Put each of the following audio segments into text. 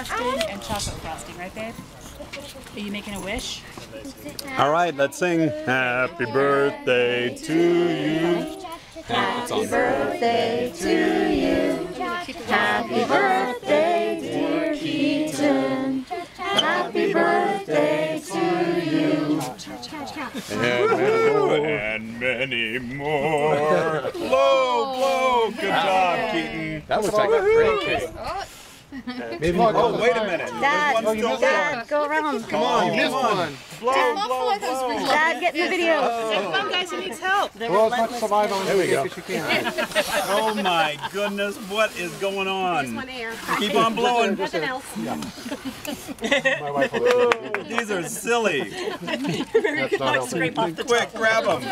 frosting and chocolate frosting, right, babe? Are you making a wish? All right, let's sing Happy Birthday to you. Happy birthday to you. Happy birthday, dear Keaton. Happy birthday to you. And many more. Blow, blow. Good job, Keaton. That looks like a great cake. Oh, wait a minute. Dad, There's one still Dad, go around. Come on, you missed one. Blow, blow, blow. Dad, get in the video. Come on, guys, who needs help? Blow as much saliva on the cake as you can. Oh my goodness, what is going on? Keep on blowing. Nothing else. My wife will These are silly. That's not helping. Scrape off the Quick, grab them.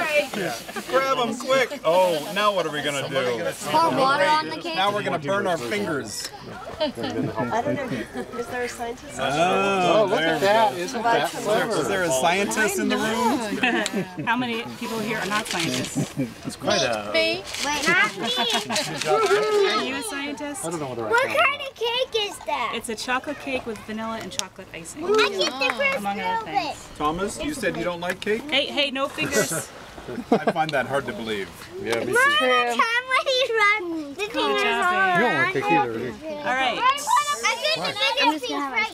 Grab them quick. Oh, now what are we going to do? Pour water on the cake. Now we're going to burn our fingers. I don't know. Is there a scientist? Oh, look at that. Isn't that clever? Is there a scientist in the room? How many people here are not scientists? It's quite a... Wait, not me. Are you a scientist? I don't know whether I What can. kind of cake is that? It's a chocolate cake with vanilla and chocolate icing. I get the first Among other little bit. things. Thomas, you said you don't like cake? Hey, no fingers. I find that hard to believe. Yeah, me Mom, too. the time when he runs, the fingers job, all babe. You don't around. like cake either, do you? All right. I get the bigger piece right